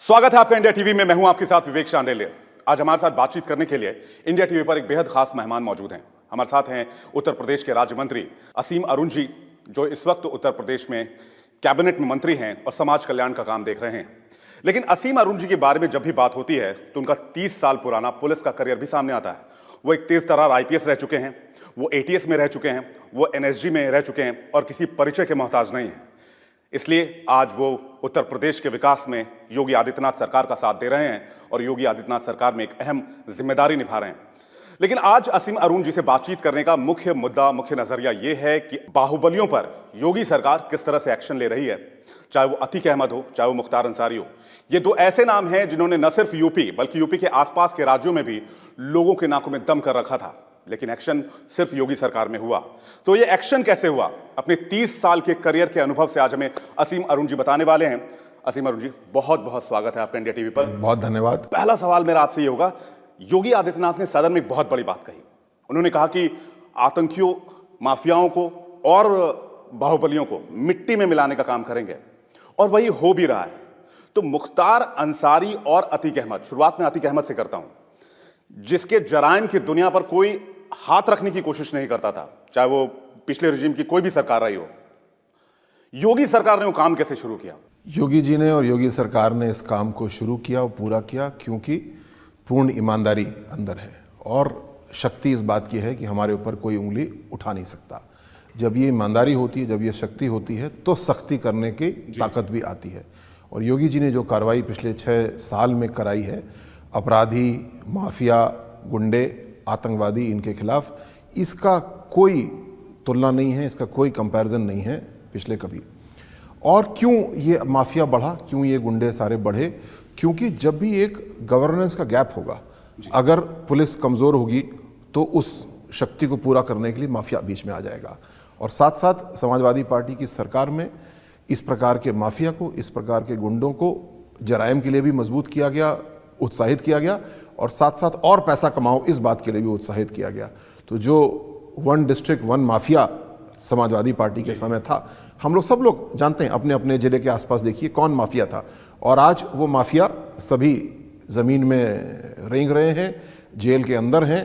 स्वागत है आपका इंडिया टीवी में। मैं हूं आपके साथ विवेक शांडिल्य। आज हमारे साथ बातचीत करने के लिए इंडिया टीवी पर एक बेहद खास मेहमान मौजूद हैं। हमारे साथ हैं उत्तर प्रदेश के राज्य मंत्री असीम अरुण जी, जो इस वक्त उत्तर प्रदेश में कैबिनेट में मंत्री हैं और समाज कल्याण का काम देख रहे हैं। लेकिन असीम अरुण जी के बारे में जब भी बात होती है तो उनका 30 साल पुराना पुलिस का करियर भी सामने आता है। वो एक तेज तर्रार आईपीएस रह चुके हैं, वो एटीएस में रह चुके हैं, वो एनएसजी में रह चुके हैं और किसी परिचय के मोहताज नहीं हैं। इसलिए आज वो उत्तर प्रदेश के विकास में योगी आदित्यनाथ सरकार का साथ दे रहे हैं और योगी आदित्यनाथ सरकार में एक अहम जिम्मेदारी निभा रहे हैं। लेकिन आज असीम अरुण जी से बातचीत करने का मुख्य मुद्दा, मुख्य नजरिया ये है कि बाहुबलियों पर योगी सरकार किस तरह से एक्शन ले रही है। चाहे वो अतीक अहमद हो, चाहे वो मुख्तार अंसारी हो, ये दो ऐसे नाम हैं जिन्होंने न सिर्फ यूपी बल्कि यूपी के आसपास के राज्यों में भी लोगों के नाकों में दम कर रखा था। लेकिन एक्शन सिर्फ योगी सरकार में हुआ। तो ये एक्शन कैसे हुआ, अपने 30 साल के करियर के अनुभव से आज हमें असीम अरुण जी बताने वाले हैं। असीम अरुण जी, बहुत बहुत स्वागत है आपका इंडिया टीवी पर। बहुत धन्यवाद। पहला सवाल मेरा आपसे ये होगा, योगी आदित्यनाथ ने सदन में एक बहुत बड़ी बात कही। उन्होंने कहा कि आतंकियों, माफियाओं को और बाहुबलियों को मिट्टी में मिलाने का काम करेंगे और वही हो भी रहा है। तो मुख्तार अंसारी और अतीक अहमद, शुरुआत में अतीक अहमद से करता हूं, जिसके जराइम की दुनिया पर कोई हाथ रखने की कोशिश नहीं करता था, चाहे वो पिछले रिजीम की कोई भी सरकार रही हो, योगी सरकार ने वो काम कैसे शुरू किया? योगी जी ने और योगी सरकार ने इस काम को शुरू किया और पूरा किया क्योंकि पूर्ण ईमानदारी अंदर है और शक्ति इस बात की है कि हमारे ऊपर कोई उंगली उठा नहीं सकता। जब ये ईमानदारी होती है, जब ये शक्ति होती है तो सख्ती करने की ताकत भी आती है। और योगी जी ने जो कार्रवाई पिछले 6 साल में कराई है, अपराधी, माफिया, गुंडे, आतंकवादी, इनके खिलाफ, इसका कोई तुलना नहीं है, इसका कोई कंपैरिजन नहीं है पिछले कभी। और क्यों ये माफिया बढ़ा, क्यों ये गुंडे सारे बढ़े? क्योंकि जब भी एक गवर्नेंस का गैप होगा, अगर पुलिस कमज़ोर होगी तो उस शक्ति को पूरा करने के लिए माफिया बीच में आ जाएगा। और साथ साथ समाजवादी पार्टी की सरकार में इस प्रकार के माफिया को, इस प्रकार के गुंडों को जराइम के लिए भी मजबूत किया गया, उत्साहित किया गया और साथ साथ और पैसा कमाओ इस बात के लिए भी उत्साहित किया गया। तो जो 1 डिस्ट्रिक्ट 1 माफिया समाजवादी पार्टी के समय था, हम लोग सब लोग जानते हैं, अपने अपने जिले के आसपास देखिए कौन माफिया था। और आज वो माफिया सभी ज़मीन में रेंग रहे हैं, जेल के अंदर हैं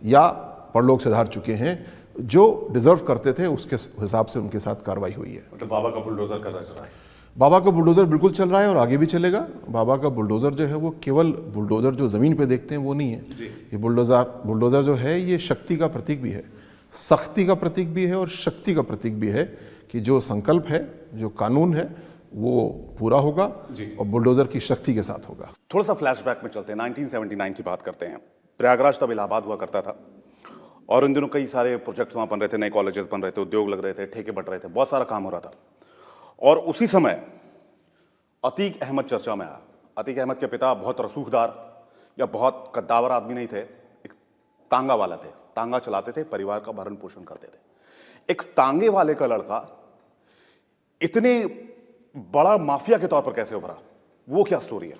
या परलोक से धार चुके हैं। जो डिजर्व करते थे उसके हिसाब से उनके साथ कार्रवाई हुई है। मतलब बाबा का बुलडोजर कर रहा है। बाबा का बुलडोजर बिल्कुल चल रहा है और आगे भी चलेगा। बाबा का बुलडोजर जो है वो केवल बुलडोजर जो ज़मीन पे देखते हैं वो नहीं है। ये बुलडोजर जो है ये शक्ति का प्रतीक भी है, सख्ती का प्रतीक भी है और शक्ति का प्रतीक भी है कि जो संकल्प है, जो कानून है, वो पूरा होगा और बुलडोजर की शक्ति के साथ होगा। थोड़ा सा फ्लैशबैक में चलते हैं, 1979 की बात करते हैं। प्रयागराज तब इलाहाबाद हुआ करता था और इन दिनों कई सारे प्रोजेक्ट्स वहाँ बन रहे थे, नए कॉलेजेस बन रहे थे, उद्योग लग रहे थे, ठेके बढ़ रहे थे, बहुत सारा काम हो रहा था। और उसी समय अतीक अहमद चर्चा में आया। अतीक अहमद के पिता बहुत रसूखदार या बहुत कद्दावर आदमी नहीं थे, एक तांगा वाला थे, तांगा चलाते थे, परिवार का भरण पोषण करते थे। एक तांगे वाले का लड़का इतने बड़ा माफिया के तौर पर कैसे उभरा, वो क्या स्टोरी है?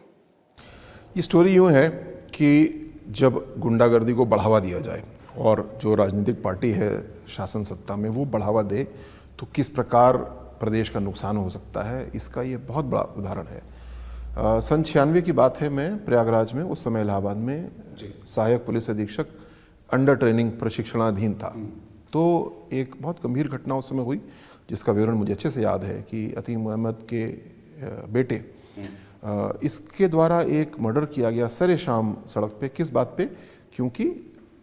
ये स्टोरी यूँ है कि जब गुंडागर्दी को बढ़ावा दिया जाए और जो राजनीतिक पार्टी है शासन सत्ता में वो बढ़ावा दे तो किस प्रकार प्रदेश का नुकसान हो सकता है, इसका ये बहुत बड़ा उदाहरण है। सन 96 की बात है, मैं प्रयागराज में उस समय इलाहाबाद में सहायक पुलिस अधीक्षक अंडर ट्रेनिंग प्रशिक्षणाधीन था। तो एक बहुत गंभीर घटना उस समय हुई जिसका विवरण मुझे अच्छे से याद है कि अतीक अहमद के बेटे, इसके द्वारा एक मर्डर किया गया सरे शाम सड़क पे। किस बात पे? क्योंकि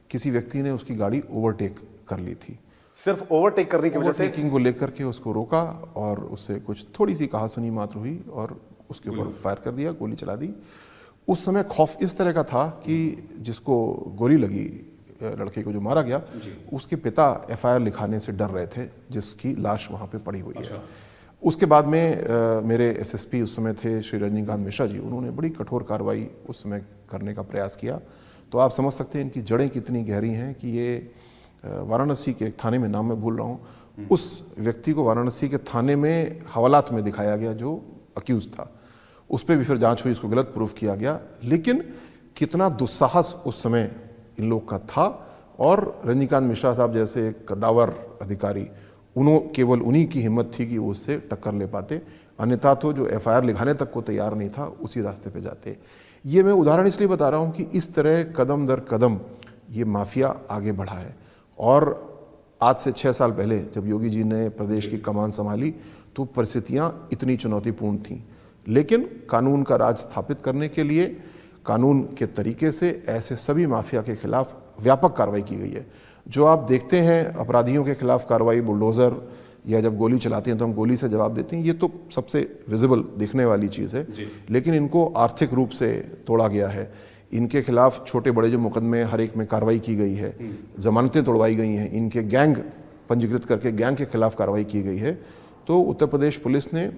किसी व्यक्ति ने उसकी गाड़ी ओवरटेक कर ली थी। सिर्फ ओवरटेक करने की वजह से? ओवरटेकिंग को लेकर के उसको रोका और उससे कुछ थोड़ी सी कहासुनी मात्र हुई और उसके ऊपर फायर कर दिया, गोली चला दी। उस समय खौफ इस तरह का था कि जिसको गोली लगी, लड़के को जो मारा गया, उसके पिता एफआईआर लिखाने से डर रहे थे, जिसकी लाश वहाँ पे पड़ी हुई है। उसके बाद में मेरे एसएसपी उस समय थे श्री रजनीकांत मिश्रा जी, उन्होंने बड़ी कठोर कार्रवाई उस समय करने का प्रयास किया। तो आप समझ सकते हैं इनकी जड़ें कितनी गहरी हैं कि ये वाराणसी के एक थाने में, नाम मैं भूल रहा हूँ, उस व्यक्ति को वाराणसी के थाने में हवालात में दिखाया गया जो अक्यूज था। उस पर भी फिर जांच हुई, इसको गलत प्रूफ किया गया। लेकिन कितना दुस्साहस उस समय इन लोग का था और रजनीकांत मिश्रा साहब जैसे कद्दावर अधिकारी, केवल उन्हीं की हिम्मत थी कि वो उससे टक्कर ले पाते अन्यथा तो जो एफआईआर लिखाने तक को तैयार नहीं था उसी रास्ते पे जाते। ये मैं उदाहरण इसलिए बता रहा हूँ कि इस तरह कदम दर कदम ये माफिया आगे बढ़ा है। और आज से 6 साल पहले जब योगी जी ने प्रदेश की कमान संभाली तो परिस्थितियाँ इतनी चुनौतीपूर्ण थीं, लेकिन कानून का राज स्थापित करने के लिए कानून के तरीके से ऐसे सभी माफिया के खिलाफ व्यापक कार्रवाई की गई है। जो आप देखते हैं अपराधियों के खिलाफ कार्रवाई, बुलडोज़र या जब गोली चलाते हैं तो हम गोली से जवाब देते हैं, ये तो सबसे विजिबल दिखने वाली चीज़ है। लेकिन इनको आर्थिक रूप से तोड़ा गया है, इनके खिलाफ छोटे बड़े जो मुकदमे हर एक में कार्रवाई की गई है, जमानतें तोड़वाई गई हैं, इनके गैंग पंजीकृत करके गैंग के खिलाफ कार्रवाई की गई है। तो उत्तर प्रदेश पुलिस ने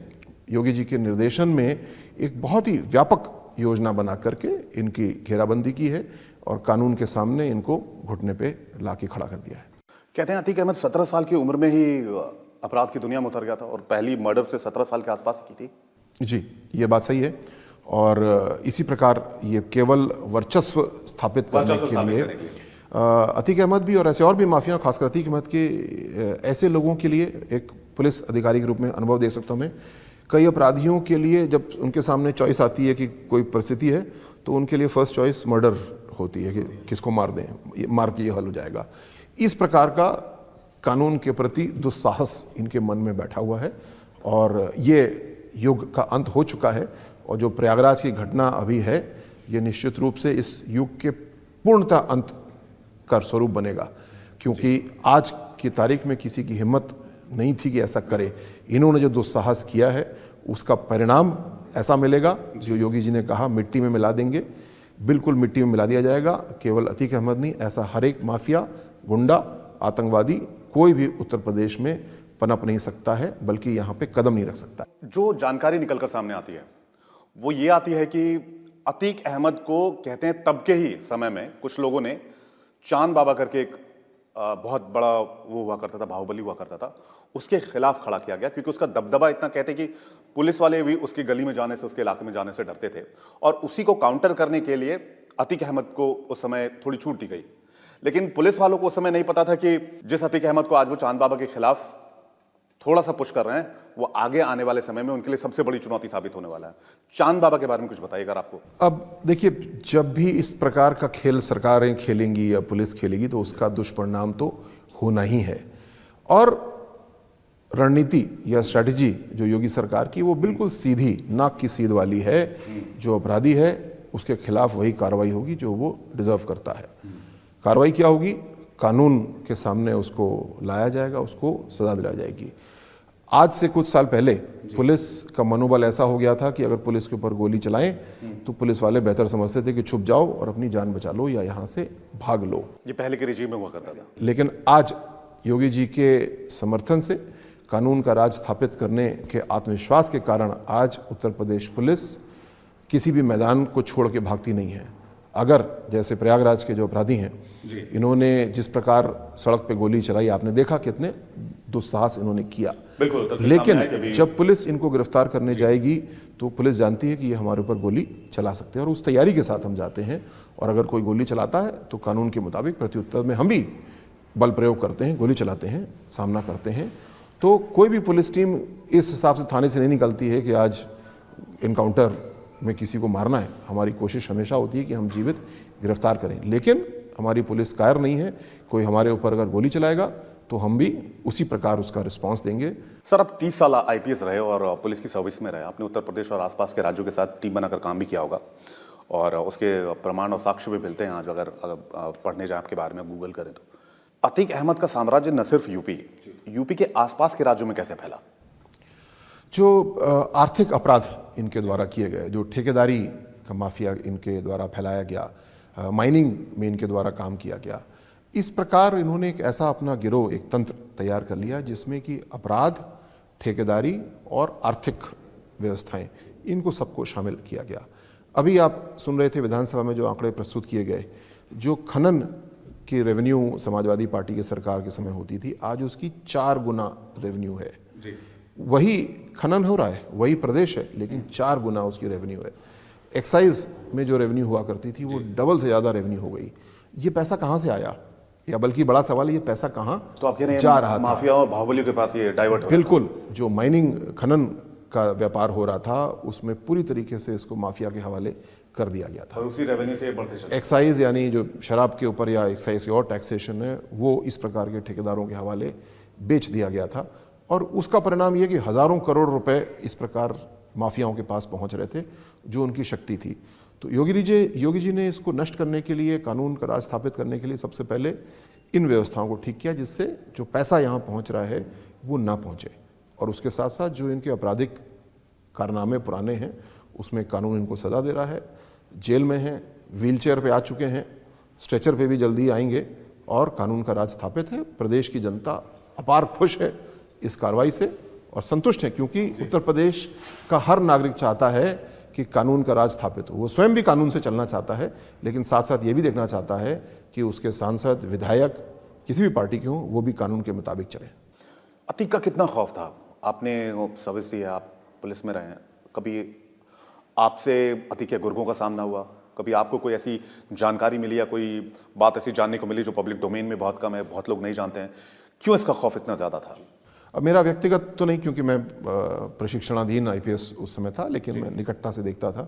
योगी जी के निर्देशन में एक बहुत ही व्यापक योजना बना करके इनकी घेराबंदी की है और कानून के सामने इनको घुटने पे लाके खड़ा कर दिया है। कहते हैं अतीक अहमद 17 साल की उम्र में ही अपराध की दुनिया में उतर गया था और पहली मर्डर से 17 साल के आसपास की थी। जी, ये बात सही है। और इसी प्रकार ये केवल वर्चस्व स्थापित करने के लिए अतीक अहमद भी और ऐसे और भी माफिया, खासकर अतीक अहमद के ऐसे लोगों के लिए एक पुलिस अधिकारी के रूप में अनुभव देख सकता हूँ मैं। कई अपराधियों के लिए जब उनके सामने चॉइस आती है कि कोई परिस्थिति है तो उनके लिए फर्स्ट चॉइस मर्डर होती है कि किसको मार दें, मार के ये हल हो जाएगा। इस प्रकार का कानून के प्रति दुस्साहस इनके मन में बैठा हुआ है और ये युग का अंत हो चुका है। और जो प्रयागराज की घटना अभी है ये निश्चित रूप से इस युग के पूर्णतः अंत का स्वरूप बनेगा, क्योंकि आज की तारीख में किसी की हिम्मत नहीं थी कि ऐसा करे। इन्होंने जो दुस्साहस किया है उसका परिणाम ऐसा मिलेगा जो योगी जी ने कहा मिट्टी में मिला देंगे, बिल्कुल मिट्टी में मिला दिया जाएगा। केवल अतीक अहमद नहीं, ऐसा हर एक माफिया, गुंडा, आतंकवादी कोई भी उत्तर प्रदेश में पनप नहीं सकता है, बल्कि यहाँ पे कदम नहीं रख सकता। जो जानकारी निकलकर सामने आती है वो ये आती है कि अतीक अहमद को कहते हैं तब के ही समय में कुछ लोगों ने चांद बाबा करके एक बहुत बड़ा वो हुआ करता था, बाहुबली हुआ करता था, उसके खिलाफ खड़ा किया गया क्योंकि उसका दबदबा इतना, कहते कि पुलिस वाले भी उसकी गली में जाने से, उसके इलाके में जाने से डरते थे। और उसी को काउंटर करने के लिए अतीक अहमद को उस समय थोड़ी छूट दी गई। लेकिन पुलिस वालों को उस समय नहीं पता था कि जिस अतीक अहमद को आज वो चांद बाबा के खिलाफ थोड़ा सा पुश कर रहे हैं वो आगे आने वाले समय में उनके लिए सबसे बड़ी चुनौती साबित होने वाला है। चांद बाबा के बारे में कुछ बताइए अगर आपको। अब देखिए, जब भी इस प्रकार का खेल सरकारें खेलेंगी या पुलिस खेलेगी तो उसका दुष्परिणाम तो होना ही है। और रणनीति या स्ट्रैटेजी जो योगी सरकार की वो बिल्कुल सीधी, नाक की सीध वाली है। जो अपराधी है उसके खिलाफ वही कार्रवाई होगी जो वो डिजर्व करता है। कार्रवाई क्या होगी? कानून के सामने उसको लाया जाएगा, उसको सजा दिलाई जाएगी। आज से कुछ साल पहले पुलिस का मनोबल ऐसा हो गया था कि अगर पुलिस के ऊपर गोली चलाएं तो पुलिस वाले बेहतर समझते थे कि छुप जाओ और अपनी जान बचा लो या यहाँ से भाग लो। ये पहले के रिजीम में हुआ करता था। लेकिन आज योगी जी के समर्थन से, कानून का राज स्थापित करने के आत्मविश्वास के कारण आज उत्तर प्रदेश पुलिस किसी भी मैदान को छोड़ के भागती नहीं है। अगर जैसे प्रयागराज के जो अपराधी हैं, इन्होंने जिस प्रकार सड़क पे गोली चलाई, आपने देखा कितने दुस्साहस इन्होंने किया। लेकिन जब पुलिस इनको गिरफ्तार करने जाएगी तो पुलिस जानती है कि ये हमारे ऊपर गोली चला सकते हैं और उस तैयारी के साथ हम जाते हैं। और अगर कोई गोली चलाता है तो कानून के मुताबिक प्रत्युत्तर में हम भी बल प्रयोग करते हैं, गोली चलाते हैं, सामना करते हैं। तो कोई भी पुलिस टीम इस हिसाब से थाने से नहीं निकलती है कि आज इनकाउंटर में किसी को मारना है। हमारी कोशिश हमेशा होती है कि हम जीवित गिरफ्तार करें। लेकिन हमारी पुलिस कायर नहीं है। कोई हमारे ऊपर अगर गोली चलाएगा तो हम भी उसी प्रकार उसका रिस्पांस देंगे। सर, आप 30 साल आईपीएस रहे और पुलिस की सर्विस में रहे। आपने उत्तर प्रदेश और आसपास के राज्यों के साथ टीम बनाकर काम भी किया होगा और उसके प्रमाण और साक्ष्य भी मिलते हैं आज अगर पढ़ने जाए आपके बारे में, गूगल करें तो। अतीक अहमद का साम्राज्य न सिर्फ यूपी के आसपास के राज्यों में कैसे फैला? जो आर्थिक अपराध इनके द्वारा किए गए, जो ठेकेदारी का माफिया इनके द्वारा फैलाया गया, माइनिंग में इनके द्वारा काम किया गया, इस प्रकार इन्होंने एक ऐसा अपना गिरोह, एक तंत्र तैयार कर लिया जिसमें कि अपराध, ठेकेदारी और आर्थिक व्यवस्थाएं, इनको सबको शामिल किया गया। अभी आप सुन रहे थे विधानसभा में जो आंकड़े प्रस्तुत किए गए, जो खनन की रेवेन्यू समाजवादी पार्टी की सरकार के समय होती थी, आज उसकी 4 गुना रेवेन्यू है। वही खनन हो रहा है, वही प्रदेश है, लेकिन 4 गुना उसकी रेवेन्यू है। एक्साइज में जो रेवेन्यू हुआ करती थी वो डबल से ज़्यादा रेवेन्यू हो गई। ये पैसा कहाँ से आया, या बल्कि बड़ा सवाल है ये पैसा कहाँ तो आप कह रहे हैं जा रहा था? माफिया और बाहुबली के पास ये डाइवर्ट हो। बिल्कुल, जो माइनिंग खनन का व्यापार हो रहा था उसमें पूरी तरीके से इसको माफिया के हवाले कर दिया गया था। और उसी रेवेन्यू से बढ़ते चले। एक्साइज यानी जो शराब के ऊपर या एक्साइज की और टैक्सेशन है वो इस प्रकार के ठेकेदारों के हवाले बेच दिया गया था और उसका परिणाम ये कि हज़ारों करोड़ रुपए इस प्रकार माफियाओं के पास पहुंच रहे थे जो उनकी शक्ति थी। तो योगी जी ने इसको नष्ट करने के लिए, कानून का राज स्थापित करने के लिए सबसे पहले इन व्यवस्थाओं को ठीक किया जिससे जो पैसा यहाँ पहुँच रहा है वो ना पहुँचे, और उसके साथ साथ जो इनके आपराधिक कारनामे पुराने हैं उसमें कानून इनको सज़ा दे रहा है, जेल में हैं, व्हीलचेयर पे आ चुके हैं, स्ट्रेचर पे भी जल्दी आएंगे और कानून का राज स्थापित है। प्रदेश की जनता अपार खुश है इस कार्रवाई से और संतुष्ट है क्योंकि उत्तर प्रदेश का हर नागरिक चाहता है कि कानून का राज स्थापित हो। वो स्वयं भी कानून से चलना चाहता है लेकिन साथ साथ ये भी देखना चाहता है कि उसके सांसद, विधायक किसी भी पार्टी के हों वो भी कानून के मुताबिक चलें। अतीक का कितना खौफ था? आपने सर्विस दी है, आप पुलिस में रहे हैं, कभी आपसे अतीक के गुर्गों का सामना हुआ? कभी आपको कोई ऐसी जानकारी मिली या कोई बात ऐसी जानने को मिली जो पब्लिक डोमेन में बहुत कम है, बहुत लोग नहीं जानते हैं? क्यों इसका खौफ इतना ज़्यादा था? अब मेरा व्यक्तिगत तो नहीं क्योंकि मैं प्रशिक्षणाधीन आईपीएस उस समय था, लेकिन मैं निकटता से देखता था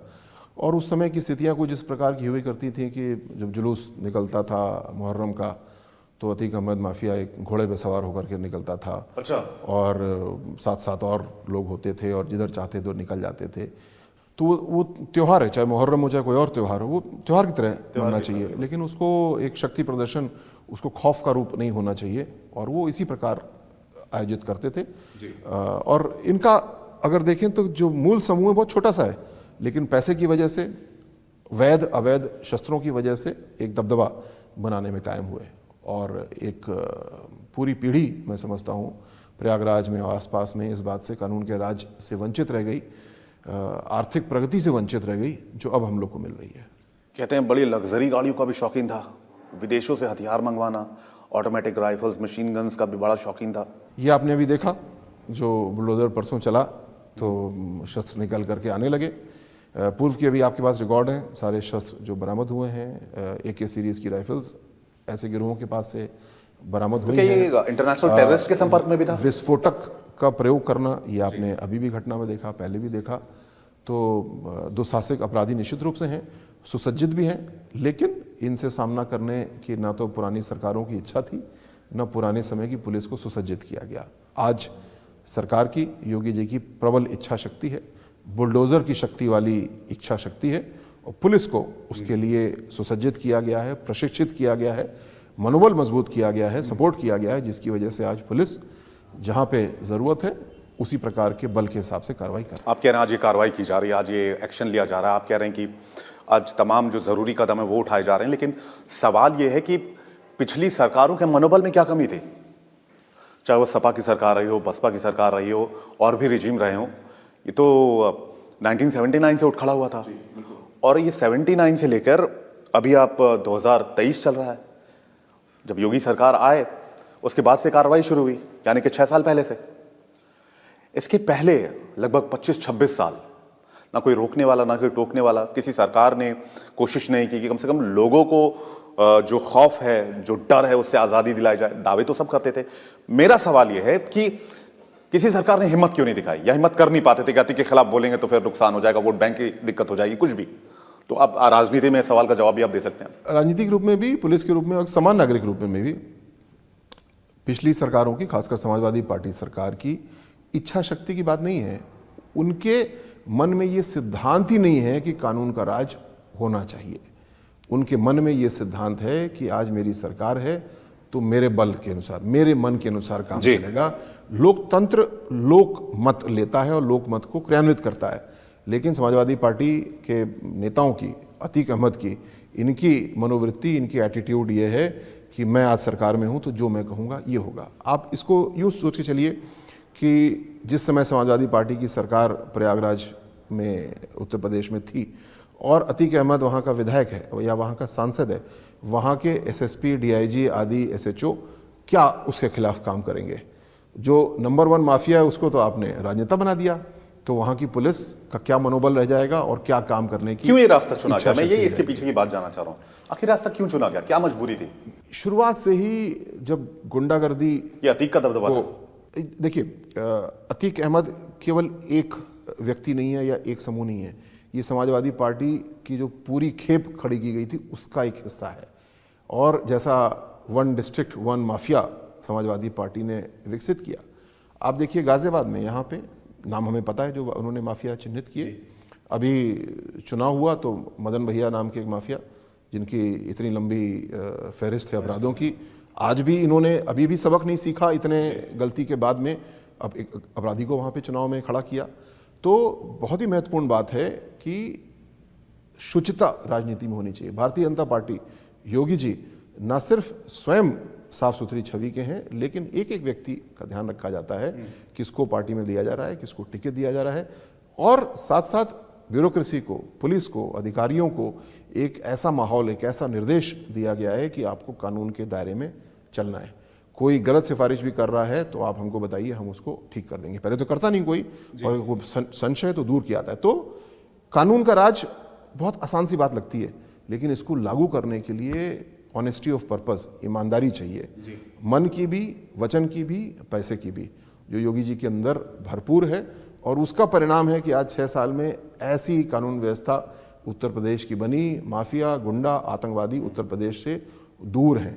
और उस समय की स्थितियां कुछ इस प्रकार की हुई करती थी कि जब जुलूस निकलता था मुहर्रम का तो अतीक अहमद माफिया एक घोड़े पे सवार होकर के निकलता था। अच्छा। और साथ साथ और लोग होते थे और जिधर चाहते तो निकल जाते थे। तो वो त्यौहार है, चाहे मुहर्रम हो चाहे कोई और त्यौहार हो, वो त्यौहार की तरह होना चाहिए, लेकिन उसको एक शक्ति प्रदर्शन, उसको खौफ का रूप नहीं होना चाहिए और वो इसी प्रकार आयोजित करते थे। और इनका अगर देखें तो जो मूल समूह है बहुत छोटा सा है, लेकिन पैसे की वजह से, वैध अवैध शस्त्रों की वजह से एक दबदबा बनाने में कायम हुए और एक पूरी पीढ़ी मैं समझता हूँ प्रयागराज में और आसपास में इस बात से कानून के राज से वंचित रह गई, आर्थिक प्रगति से वंचित रह गई जो अब हम लोग को मिल रही है। कहते हैं बड़ी लग्जरी गाड़ियों का भी शौकीन था, विदेशों से हथियार मंगवाना, ऑटोमेटिक राइफल्स, मशीन गन्स का भी बड़ा शौकीन था। ये आपने अभी देखा जो बुलडोजर परसों चला तो शस्त्र निकल करके आने लगे। पूर्व की अभी आपके पास रिकॉर्ड है, सारे शस्त्र जो बरामद हुए हैं, AK सीरीज की राइफल्स ऐसे गिरोहों के पास से बरामद हुई है। इंटरनेशनल टेररिस्ट के संपर्क में भी था। विस्फोटक का प्रयोग करना ये आपने अभी भी घटना में देखा, पहले भी देखा। तो दुस्साहसिक अपराधी निश्चित रूप से हैं, सुसज्जित भी हैं, लेकिन इनसे सामना करने की ना तो पुरानी सरकारों की इच्छा थी, न पुराने समय की पुलिस को सुसज्जित किया गया। आज सरकार की, योगी जी की प्रबल इच्छा शक्ति है, बुलडोजर की शक्ति वाली इच्छा शक्ति है और पुलिस को उसके लिए सुसज्जित किया गया है, प्रशिक्षित किया गया है, मनोबल मजबूत किया गया है, सपोर्ट किया गया है, जिसकी वजह से आज पुलिस जहाँ पे ज़रूरत है उसी प्रकार के बल के हिसाब से कार्रवाई कर। आप कह रहे हैं आज ये कार्रवाई की जा रही है, आज ये एक्शन लिया जा रहा है, आप कह रहे हैं कि आज तमाम जो ज़रूरी कदम है वो उठाए जा रहे हैं, लेकिन सवाल ये है कि पिछली सरकारों के मनोबल में क्या कमी थी? चाहे वो सपा की सरकार रही हो, बसपा की सरकार रही हो और भी रिजीम रहे हो, ये तो 1979 से उठ खड़ा हुआ था और ये 79 से लेकर अभी आप 2023 चल रहा है। जब योगी सरकार आए उसके बाद से कार्रवाई शुरू हुई, यानी कि 6 साल पहले से। इसके पहले लगभग 25-26 साल ना कोई रोकने वाला ना कोई टोकने वाला, किसी सरकार ने कोशिश नहीं की कि कम से कम लोगों को जो खौफ है, जो डर है, उससे आज़ादी दिलाई जाए। दावे तो सब करते थे। मेरा सवाल यह है कि किसी सरकार ने हिम्मत क्यों नहीं दिखाई या हिम्मत कर नहीं पाते थे कि अतीक के खिलाफ बोलेंगे तो फिर नुकसान हो जाएगा, वोट बैंक की दिक्कत हो जाएगी, कुछ भी। तो अब राजनीति में सवाल का जवाब भी आप दे सकते हैं। राजनीतिक रूप में भी, पुलिस के रूप में और समान नागरिक रूप में भी पिछली सरकारों की, खासकर समाजवादी पार्टी सरकार की इच्छा शक्ति की बात नहीं है। उनके मन में ये सिद्धांत ही नहीं है कि कानून का राज होना चाहिए। उनके मन में ये सिद्धांत है कि आज मेरी सरकार है तो मेरे बल के अनुसार, मेरे मन के अनुसार काम चलेगा। लोकतंत्र लोक मत लेता है और लोक मत को क्रियान्वित करता है, लेकिन समाजवादी पार्टी के नेताओं की, अतीक अहमद की, इनकी मनोवृत्ति, इनकी एटीट्यूड ये है कि मैं आज सरकार में हूं तो जो मैं कहूंगा ये होगा। आप इसको यूँ सोच के चलिए कि जिस समय समाजवादी पार्टी की सरकार प्रयागराज में, उत्तर प्रदेश में थी और अतीक अहमद वहाँ का विधायक है या वहाँ का सांसद है, वहाँ के SSP, DIG आदि SHO क्या उसके खिलाफ काम करेंगे? जो नंबर 1 माफिया है उसको तो आपने राजनेता बना दिया, तो वहाँ की पुलिस का क्या मनोबल रह जाएगा और क्या काम करने की, क्यों ये रास्ता चुना गया? मैं यही इसके पीछे की बात जानना चाह रहा हूँ। आखिर रास्ता क्यों चुना गया? क्या मजबूरी थी? शुरुआत से ही जब गुंडागर्दी, ये अतीक का दबदबा था। देखिए, अतीक अहमद केवल एक व्यक्ति नहीं है या एक समूह नहीं है, ये समाजवादी पार्टी की जो पूरी खेप खड़ी की गई थी उसका एक हिस्सा है। और जैसा one district one mafia Samajwadi party ने विकसित किया, आप देखिए गाजियाबाद में, यहाँ पे नाम हमें पता है जो उन्होंने माफिया चिन्हित किए। अभी चुनाव हुआ तो मदन भैया नाम के एक माफिया, जिनकी इतनी लंबी फहरिस्त है अपराधों की, आज भी इन्होंने अभी भी सबक नहीं सीखा, इतने गलती के बाद में अब एक अपराधी को वहाँ पे चुनाव में खड़ा किया। तो बहुत ही महत्वपूर्ण बात है कि शुचिता राजनीति में होनी चाहिए। भारतीय जनता पार्टी, योगी जी न सिर्फ स्वयं साफ सुथरी छवि के हैं, लेकिन एक एक व्यक्ति का ध्यान रखा जाता है, किसको पार्टी में दिया जा रहा है, किसको टिकट दिया जा रहा है, और साथ साथ ब्यूरोक्रेसी को, पुलिस को, अधिकारियों को एक ऐसा माहौल, एक ऐसा निर्देश दिया गया है कि आपको कानून के दायरे में चलना है। कोई गलत सिफारिश भी कर रहा है तो आप हमको बताइए, हम उसको ठीक कर देंगे। पहले तो करता नहीं कोई, और संशय तो दूर किया जाता है। तो कानून का राज बहुत आसान सी बात लगती है, लेकिन इसको लागू करने के लिए ऑनेस्टी ऑफ पर्पस, ईमानदारी चाहिए, मन की भी, वचन की भी, पैसे की भी, जो योगी जी के अंदर भरपूर है। और उसका परिणाम है कि आज 6 साल में ऐसी कानून व्यवस्था उत्तर प्रदेश की बनी, माफिया, गुंडा, आतंकवादी उत्तर प्रदेश से दूर हैं।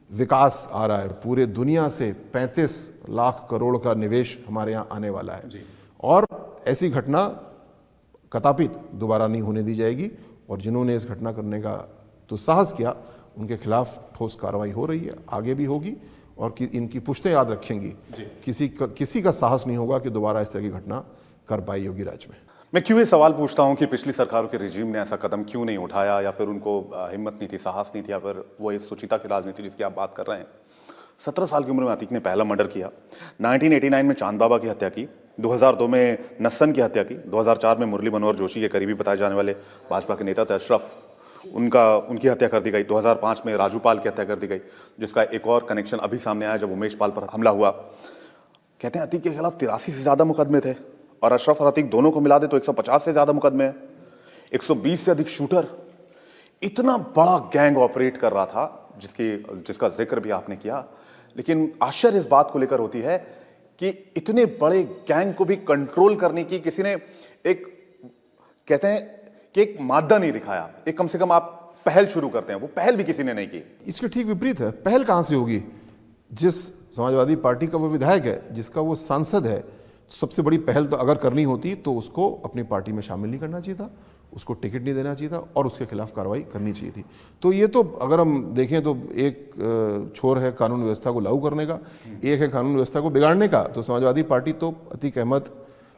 विकास आ रहा है, पूरे दुनिया से 35 लाख करोड़ का निवेश हमारे यहाँ आने वाला है, और ऐसी घटना कदापित दोबारा नहीं होने दी जाएगी। और जिन्होंने इस घटना करने का दुस्साहस किया, उनके खिलाफ ठोस कार्रवाई हो रही है, आगे भी होगी, और इनकी पुश्तें याद रखेंगी। किसी का साहस नहीं होगा कि दोबारा इस तरह की घटना कर पाए योगी राज में। मैं क्यों ये सवाल पूछता हूं कि पिछली सरकारों के रिजीम ने ऐसा कदम क्यों नहीं उठाया, या फिर उनको हिम्मत नहीं थी, साहस नहीं थी, या फिर वो एक सुचिता की राजनीति जिसकी आप बात कर रहे हैं। 17 साल की उम्र में अतीक ने पहला मर्डर किया, 1989 में चांद बाबा की हत्या की, 2002 में नस्सन की हत्या की, 2004 में मुरली मनोहर जोशी के करीबी बताए जाने वाले भाजपा के नेता थे अशरफ, उनकी हत्या कर दी गई। 2005 में राजू पाल की हत्या कर दी गई, जिसका एक और कनेक्शन अभी सामने आया जब उमेश पाल पर हमला हुआ। कहते हैं अतीक के खिलाफ 83 से ज्यादा मुकदमे थे, और अशरफ और अतीक दोनों को मिला दे तो 150 से ज्यादा मुकदमे हैं, 120 से अधिक शूटर। इतना बड़ा गैंग ऑपरेट कर रहा था, जिसका जिक्र भी आपने किया। लेकिन आश्चर्य इस बात को लेकर होती है कि इतने बड़े गैंग को भी कंट्रोल करने की किसी ने कहते हैं कि एक मादा नहीं दिखाया, एक कम से कम आप पहल शुरू करते हैं, वो पहल भी किसी ने नहीं की। इसके ठीक विपरीत है। पहल कहां से होगी? जिस समाजवादी पार्टी का वो विधायक है, जिसका वो सांसद है, सबसे बड़ी पहल तो अगर करनी होती तो उसको अपनी पार्टी में शामिल नहीं करना चाहिए था, उसको टिकट नहीं देना चाहिए था, और उसके खिलाफ कार्रवाई करनी चाहिए थी। तो ये तो अगर हम देखें तो एक छोर है कानून व्यवस्था को लागू करने का, एक है कानून व्यवस्था को बिगाड़ने का। तो समाजवादी पार्टी तो अतीक अहमद,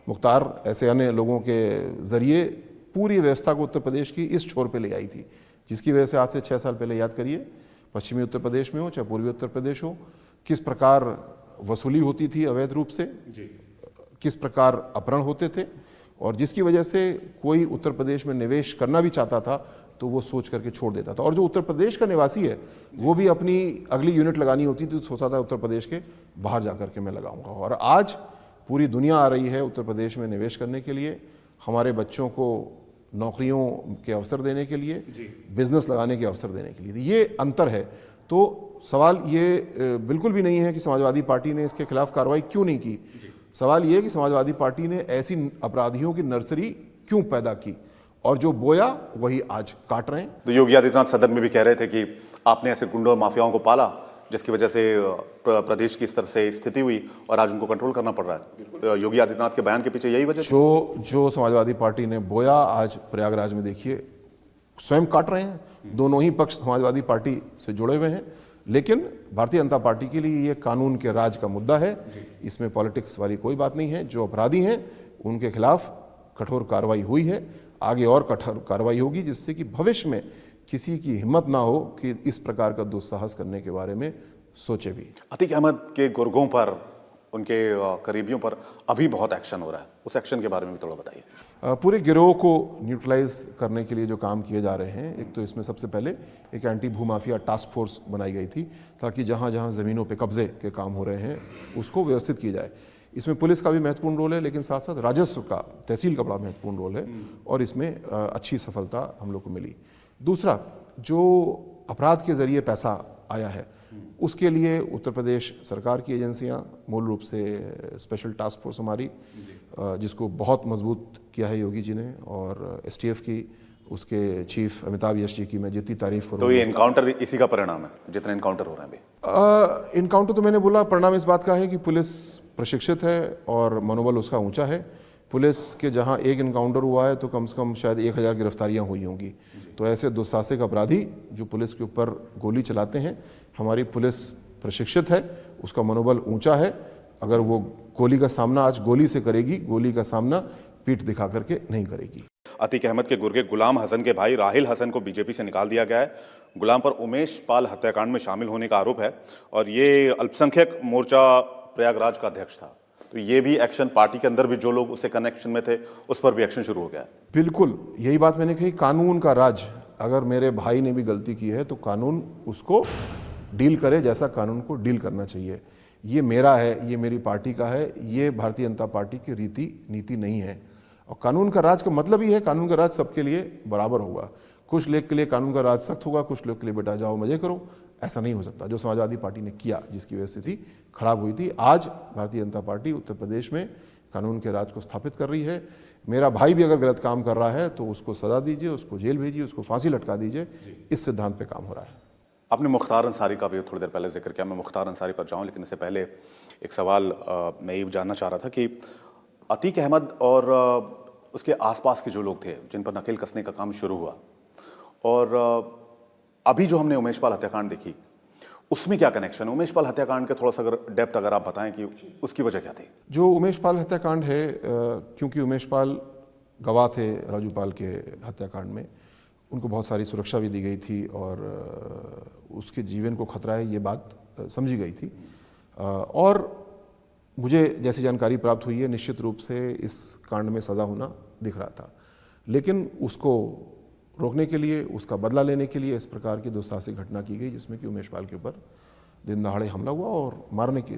मुख्तार, ऐसे अन्य लोगों के जरिए पूरी व्यवस्था को उत्तर प्रदेश की इस छोर पे ले आई थी, जिसकी वजह से आज से 6 साल पहले, याद करिए, पश्चिमी उत्तर प्रदेश में हो चाहे पूर्वी उत्तर प्रदेश हो, किस प्रकार वसूली होती थी अवैध रूप से, किस प्रकार अपहरण होते थे, और जिसकी वजह से कोई उत्तर प्रदेश में निवेश करना भी चाहता था तो वो सोच करके छोड़ देता था। और जो उत्तर प्रदेश का निवासी है, वो भी अपनी अगली यूनिट लगानी होती थी तो सोचता था उत्तर प्रदेश के बाहर जा करके मैं लगाऊंगा। और आज पूरी दुनिया आ रही है उत्तर प्रदेश में निवेश करने के लिए, हमारे बच्चों को नौकरियों के अवसर देने के लिए, बिजनेस लगाने के अवसर देने के लिए। ये अंतर है। तो सवाल ये बिल्कुल भी नहीं है कि समाजवादी पार्टी ने इसके खिलाफ कार्रवाई क्यों नहीं की। सवाल ये है कि समाजवादी पार्टी ने ऐसी अपराधियों की नर्सरी क्यों पैदा की, और जो बोया वही आज काट रहे हैं। तो योगी आदित्यनाथ सदन में भी कह रहे थे कि आपने ऐसे गुंडों और माफियाओं को पाला, जिसकी वजह से प्रदेश की स्तर से स्थिति हुई और आज उनको कंट्रोल करना पड़ रहा है। योगी आदित्यनाथ के बयान के पीछे यही वजह जो समाजवादी पार्टी ने बोया, आज प्रयागराज में देखिए स्वयं काट रहे हैं। दोनों ही पक्ष समाजवादी पार्टी से जुड़े हुए हैं, लेकिन भारतीय जनता पार्टी के लिए ये कानून के राज का मुद्दा है, इसमें पॉलिटिक्स वाली कोई बात नहीं है। जो अपराधी हैं उनके खिलाफ कठोर कार्रवाई हुई है, आगे और कठोर कार्रवाई होगी, जिससे कि भविष्य में किसी की हिम्मत ना हो कि इस प्रकार का दुस्साहस करने के बारे में सोचे भी। अतीक अहमद के गुर्गों पर, उनके करीबियों पर अभी बहुत एक्शन हो रहा है, उस एक्शन के बारे में भी थोड़ा बताइए। पूरे गिरोह को न्यूट्रलाइज करने के लिए जो काम किए जा रहे हैं, एक तो इसमें सबसे पहले एक एंटी भूमाफिया टास्क फोर्स बनाई गई थी, ताकि जहां जहां ज़मीनों पे कब्जे के काम हो रहे हैं उसको व्यवस्थित किया जाए। इसमें पुलिस का भी महत्वपूर्ण रोल है, लेकिन साथ साथ राजस्व का, तहसील का बड़ा महत्वपूर्ण रोल है, और इसमें अच्छी सफलता हम लोग को मिली। दूसरा, जो अपराध के जरिए पैसा आया है, उसके लिए उत्तर प्रदेश सरकार की एजेंसियां, मूल रूप से स्पेशल टास्क फोर्स हमारी, जिसको बहुत मजबूत किया है योगी जी ने, और एसटीएफ की, उसके चीफ अमिताभ यश जी की मैं जितनी तारीफ करूँ। तो ये इनकाउंटर इसी का परिणाम है, जितने इनकाउंटर हो रहे हैं अभी? इनकाउंटर तो मैंने बोला, परिणाम इस बात का है कि पुलिस प्रशिक्षित है और मनोबल उसका ऊंचा है। पुलिस के जहां एक इनकाउंटर हुआ है तो कम से कम शायद 1000 गिरफ्तारियां हुई होंगी। तो ऐसे दुस्साहसिक अपराधी जो पुलिस के ऊपर गोली चलाते हैं, हमारी पुलिस प्रशिक्षित है, उसका मनोबल ऊंचा है। अगर वो गोली का सामना आज गोली से करेगी, गोली का सामना पीठ दिखा करके नहीं करेगी। अतीक अहमद के गुर्गे गुलाम हसन के भाई राहिल हसन को बीजेपी से निकाल दिया गया है। गुलाम पर उमेश पाल हत्याकांड में शामिल होने का आरोप है और ये अल्पसंख्यक मोर्चा प्रयागराज का अध्यक्ष था। तो ये भी एक्शन, पार्टी के अंदर भी जो लोग उससे कनेक्शन में थे उस पर भी एक्शन शुरू हो गया है। बिल्कुल यही बात मैंने कही, कानून का राज। अगर मेरे भाई ने भी गलती की है तो कानून उसको डील करे जैसा कानून को डील करना चाहिए। ये मेरा है, ये मेरी पार्टी का है, ये भारतीय जनता पार्टी की रीति नीति नहीं है। और कानून का राज का मतलब ही है, कानून का राज सबके लिए बराबर होगा। कुछ लोग के लिए कानून का राज सख्त होगा, कुछ लोग के लिए बेटा जाओ मजे करो। ऐसा नहीं हो सकता जो समाजवादी पार्टी ने किया, जिसकी वजह से स्थिति खराब हुई थी। आज भारतीय जनता पार्टी उत्तर प्रदेश में कानून के राज को स्थापित कर रही है। मेरा भाई भी अगर गलत काम कर रहा है तो उसको सजा दीजिए, उसको जेल भेजिए, उसको फांसी लटका दीजिए। इस सिद्धांत पे काम हो रहा है। आपने मुख्तार अंसारी का भी थोड़ी देर पहले जिक्र किया, मैं मुख्तार अंसारी पर जाऊं, लेकिन इससे पहले एक सवाल मैं ये जानना चाह रहा था कि अतीक अहमद और उसके आसपास के जो लोग थे जिन पर नकेल कसने का काम शुरू हुआ, और अभी जो हमने उमेश पाल हत्याकांड देखी, उसमें क्या कनेक्शन है? उमेश पाल हत्याकांड के थोड़ा सा अगर डेप्थ अगर आप बताएं कि उसकी वजह क्या थी? जो उमेश पाल हत्याकांड है, क्योंकि उमेश पाल गवाह थे राजू पाल के हत्याकांड में, उनको बहुत सारी सुरक्षा भी दी गई थी और उसके जीवन को खतरा है ये बात समझी गई थी। और मुझे जैसी जानकारी प्राप्त हुई है, निश्चित रूप से इस कांड में सज़ा होना दिख रहा था, लेकिन उसको रोकने के लिए, उसका बदला लेने के लिए इस प्रकार की दुस्साहसिक घटना की गई, जिसमें कि उमेश पाल के ऊपर दिन दहाड़े हमला हुआ और मारने के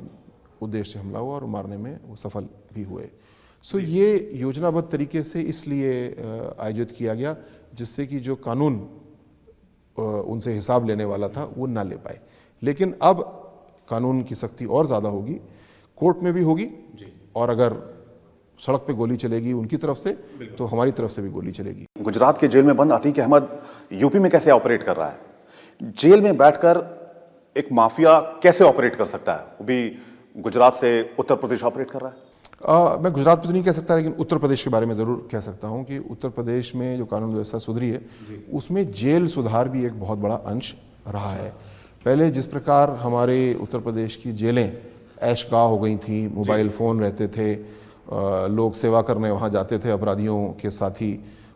उद्देश्य से हमला हुआ और मारने में वो सफल भी हुए। सो ये योजनाबद्ध तरीके से इसलिए आयोजित किया गया जिससे कि जो कानून उनसे हिसाब लेने वाला था वो ना ले पाए। लेकिन अब कानून की सख्ती और ज़्यादा होगी, कोर्ट में भी होगी, और अगर सड़क पे गोली चलेगी उनकी तरफ से तो हमारी तरफ से भी गोली चलेगी। गुजरात के जेल में बंद अतीक अहमद यूपी में कैसे ऑपरेट कर रहा है? जेल में बैठकर एक माफिया कैसे ऑपरेट कर सकता है? वो भी गुजरात से उत्तर प्रदेश ऑपरेट कर रहा है। मैं गुजरात पे तो नहीं कह सकता, लेकिन उत्तर प्रदेश के बारे में ज़रूर कह सकता हूँ कि उत्तर प्रदेश में जो कानून व्यवस्था सुधरी है उसमें जेल सुधार भी एक बहुत बड़ा अंश रहा है। पहले जिस प्रकार हमारे उत्तर प्रदेश की जेलें ऐशगाह हो गई थी, मोबाइल फ़ोन रहते थे, लोग सेवा करने वहाँ जाते थे, अपराधियों के साथी,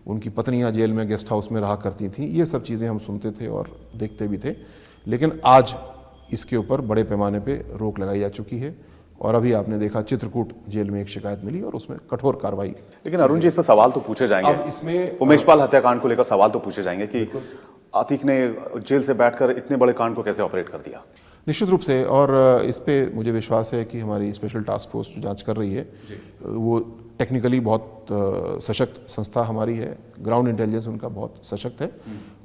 उनकी पत्नियाँ जेल में गेस्ट हाउस में रहा करती थीं, ये सब चीज़ें हम सुनते थे और देखते भी थे। लेकिन आज इसके ऊपर बड़े पैमाने पे रोक लगाई जा चुकी है और अभी आपने देखा चित्रकूट जेल में एक शिकायत मिली और उसमें कठोर कार्रवाई। लेकिन अरुण जी, इस पर सवाल तो पूछे जाएंगे, इसमें उमेश पाल हत्याकांड को लेकर सवाल तो पूछे जाएंगे कि अतीक ने जेल से बैठकर इतने बड़े कांड को कैसे ऑपरेट कर दिया। निश्चित रूप से, और इस पे मुझे विश्वास है कि हमारी स्पेशल टास्क फोर्स जो जांच कर रही है वो टेक्निकली बहुत सशक्त संस्था हमारी है, ग्राउंड इंटेलिजेंस उनका बहुत सशक्त है